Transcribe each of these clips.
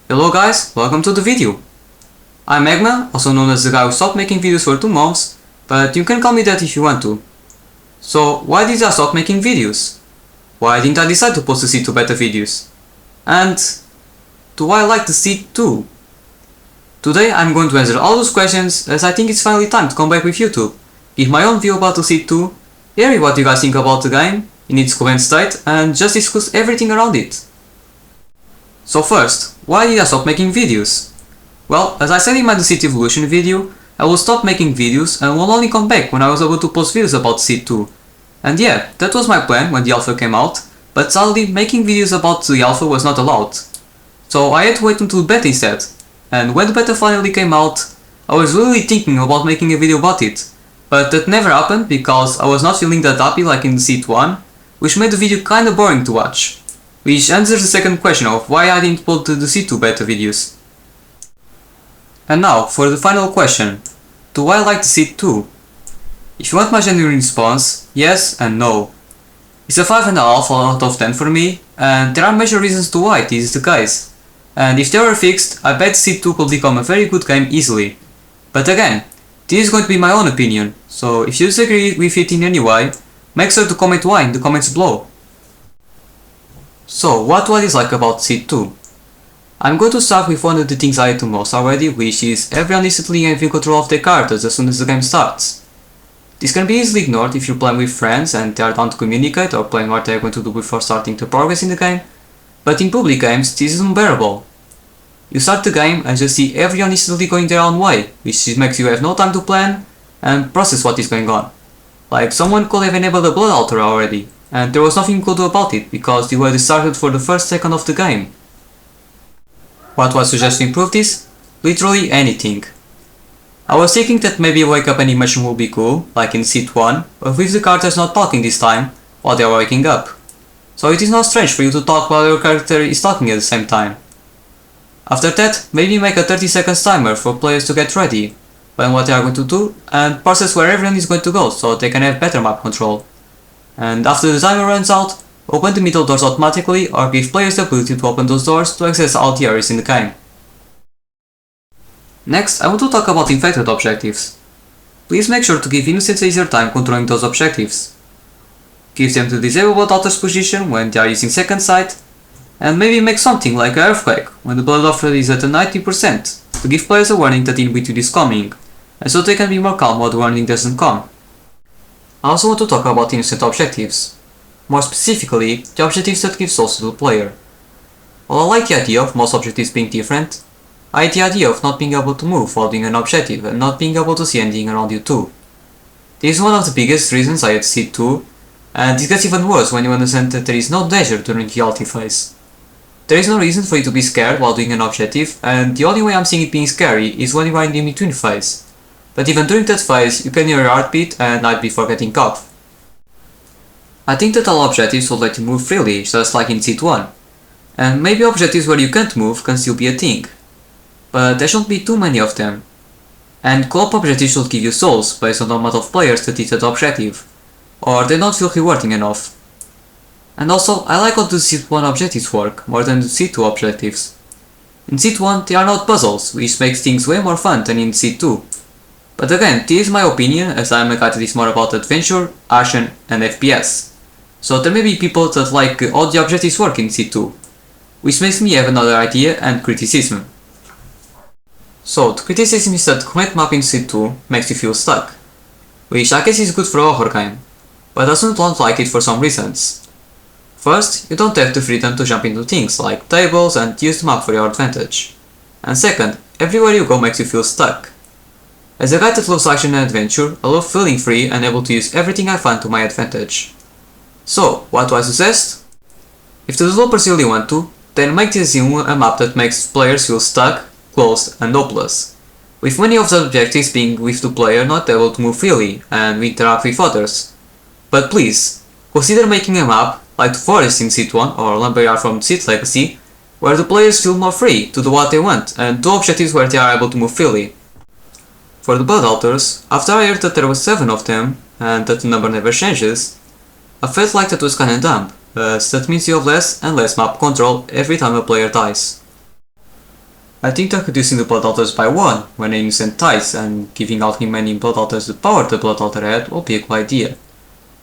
Hello guys, welcome to the video. I'm MagMah, also known as the guy who stopped making videos for 2 months, but you can call me that if you want to. So why did I stop making videos? Why didn't I decide to post the Deceit beta videos? And do I like the Deceit too? Today I'm going to answer all those questions as I think it's finally time to come back with YouTube, give my own view about the Deceit 2, hear what you guys think about the game, in its current state, and just discuss everything around it. So first, why did I stop making videos? Well, as I said in my Deceit Evolution video, I will stop making videos and will only come back when I was able to post videos about Deceit 2. And yeah, that was my plan when the alpha came out, but sadly making videos about the alpha was not allowed. So I had to wait until beta instead, and when the beta finally came out, I was really thinking about making a video about it, but that never happened because I was not feeling that happy like in Deceit 1, which made the video kinda boring to watch. Which answers the second question of why I didn't post the Deceit 2 beta videos. And now, for the final question. Do I like Deceit 2? If you want my genuine response, yes and no. It's a 5.5 out of 10 for me, and there are major reasons to why this is the case. And if they were fixed, I bet Deceit 2 could become a very good game easily. But again, this is going to be my own opinion, so if you disagree with it in any way, make sure to comment why in the comments below. So, what do I dislike about Deceit 2? I'm going to start with one of the things I hate the most already, which is everyone instantly having control of their characters as soon as the game starts. This can be easily ignored if you're playing with friends and they are down to communicate or plan what they are going to do before starting to progress in the game, but in public games this is unbearable. You start the game and just see everyone instantly going their own way, which makes you have no time to plan and process what is going on. Like someone could have enabled a blood altar already, and there was nothing you could do about it because you had started for the first second of the game. What do I suggest to improve this? Literally anything. I was thinking that maybe a wake up animation would be cool, like in Deceit 1, but with the characters not talking this time, while they are waking up. So it is not strange for you to talk while your character is talking at the same time. After that, maybe make a 30 seconds timer for players to get ready, plan what they are going to do, and process where everyone is going to go so they can have better map control. And after the timer runs out, open the middle doors automatically or give players the ability to open those doors to access all the areas in the game. Next, I want to talk about infected objectives. Please make sure to give innocents easier time controlling those objectives. Give them the disable altars position when they are using second sight, and maybe make something like an earthquake when the blood offer is at a 90% to give players a warning that in between is coming, and so they can be more calm while the warning doesn't come. I also want to talk about innocent objectives. More specifically, the objectives that give souls to the player. While I like the idea of most objectives being different, I hate the idea of not being able to move while doing an objective and not being able to see anything around you too. This is one of the biggest reasons I hate Deceit 2, and it gets even worse when you understand that there is no danger during the ulti phase. There is no reason for you to be scared while doing an objective, and the only way I'm seeing it being scary is when you are in the in-between phase. But even during that phase, you can hear your heartbeat and not before getting caught. I think that all objectives will let you move freely, just like in Deceit 1. And maybe objectives where you can't move can still be a thing. But there shouldn't be too many of them. And co-op objectives should give you souls based on the amount of players that hit that objective, or they don't feel rewarding enough. And also, I like how the Deceit 1 objectives work more than the Deceit 2 objectives. In Deceit 1 they are not puzzles, which makes things way more fun than in Deceit 2. But again, this is my opinion as I am a guy that is more about adventure, action and FPS. So there may be people that like how the objectives work in Deceit 2, which makes me have another idea and criticism. So the criticism is that the current map in Deceit 2 makes you feel stuck, which I guess is good for a horror game, but I also don't like it for some reasons. First, you don't have the freedom to jump into things like tables and use the map for your advantage. And second, everywhere you go makes you feel stuck. As a guy that loves action and adventure, I love feeling free and able to use everything I find to my advantage. So, what do I suggest? If the developers really want to, then make this a map that makes players feel stuck, closed and hopeless, with many of the objectives being with the player not able to move freely and interact with others. But please, consider making a map like the forest in Deceit 1 or Lumberyard from Deceit Legacy, where the players feel more free to do what they want and do objectives where they are able to move freely. For the blood altars, after I heard that there were 7 of them, and that the number never changes, I felt like that was kinda dumb, as that means you have less and less map control every time a player dies. I think that reducing the blood alters by 1 when an innocent dies and giving out remaining blood alters the power the blood alter had will be a good idea.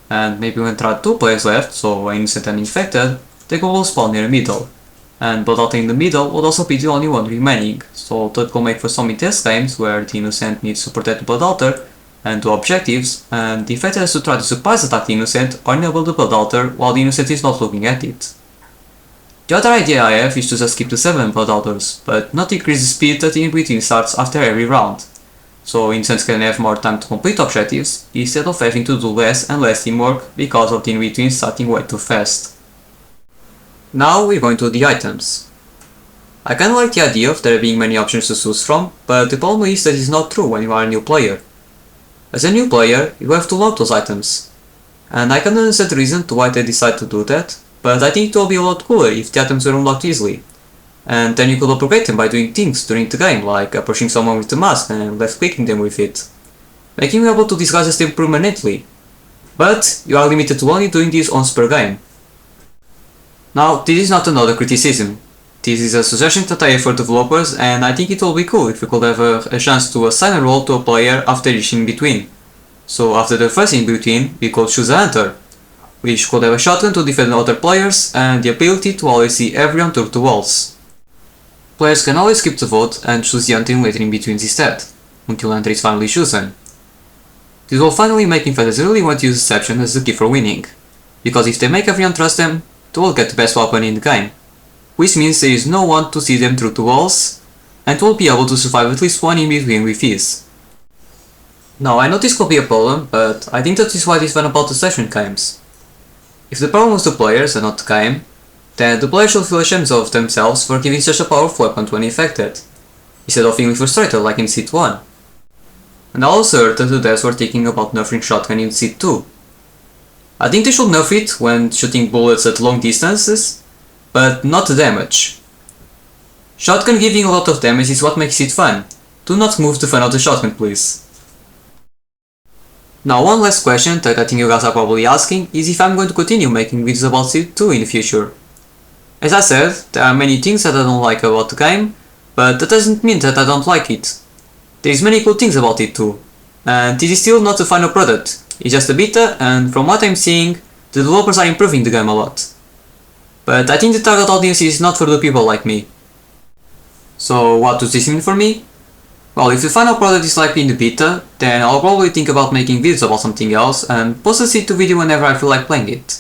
And maybe when there are 2 players left, so an innocent and infected, the goal will spawn near the middle. And blood alter in the middle would also be the only one remaining, so that will make for some intense games where the innocent needs to protect the blood alter and do objectives, and the infected has to try to surprise attack the innocent or enable the blood alter while the innocent is not looking at it. The other idea I have is to just keep the 7 blood alters, but not increase the speed that the in-between starts after every round. So innocents can have more time to complete objectives, instead of having to do less and less teamwork because of the in-between starting way too fast. Now we're going to the items. I kinda like the idea of there being many options to choose from, but the problem is that it's not true when you are a new player. As a new player, you have to load those items. And I can understand the reason to why they decide to do that, but I think it will be a lot cooler if the items were unlocked easily. And then you could upgrade them by doing things during the game, like approaching someone with the mask and left clicking them with it, making you able to disguise them permanently. But you are limited to only doing this once per game. Now, this is not another criticism. This is a suggestion that I have for developers, and I think it will be cool if we could have a chance to assign a role to a player after each in-between. So after the first in-between, we could choose a hunter, which could have a shotgun to defend other players and the ability to always see everyone through the walls. Players can always skip the vote and choose the hunter in later in-betweens instead, until hunter is finally chosen. This will finally make infectors really want to use deception as the key for winning, because if they make everyone trust them, they will get the best weapon in the game, which means there is no one to see them through the walls, and will be able to survive at least one in-between with ease. Now I know this could be a problem, but I think that is what is fun about the session games. If the problem was the players and not the game, then the players should feel ashamed of themselves for giving such a powerful weapon to an infected, instead of feeling frustrated like in Deceit 1. And I also heard that the devs were thinking about nerfing shotgun in Deceit 2. I think they should nerf it when shooting bullets at long distances, but not the damage. Shotgun giving a lot of damage is what makes it fun. Do not move the fun of the shotgun, please. Now one last question that I think you guys are probably asking is if I'm going to continue making videos about Deceit 2 in the future. As I said, there are many things that I don't like about the game, but that doesn't mean that I don't like it. There's many cool things about it too, and this is still not the final product. It's just a beta, and from what I'm seeing, the developers are improving the game a lot. But I think the target audience is not for the people like me. So what does this mean for me? Well, if the final product is likely in the beta, then I'll probably think about making videos about something else and post a Deceit 2 video whenever I feel like playing it.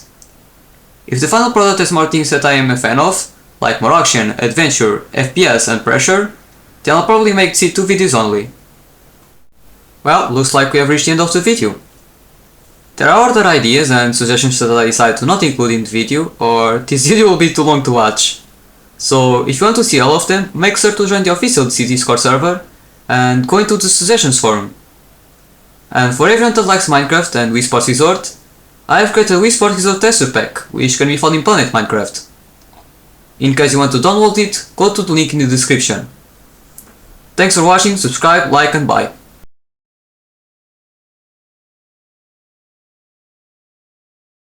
If the final product has more things that I am a fan of, like more action, adventure, FPS and pressure, then I'll probably make Deceit 2 videos only. Well, looks like we have reached the end of the video. There are other ideas and suggestions that I decided to not include in the video, or this video will be too long to watch. So if you want to see all of them, make sure to join the official Deceit Discord server and go into the suggestions forum. And for everyone that likes Minecraft and Wii Sports Resort, I have created a Wii Sports Resort Texture Pack, which can be found in Planet Minecraft. In case you want to download it, go to the link in the description. Thanks for watching, subscribe, like and bye.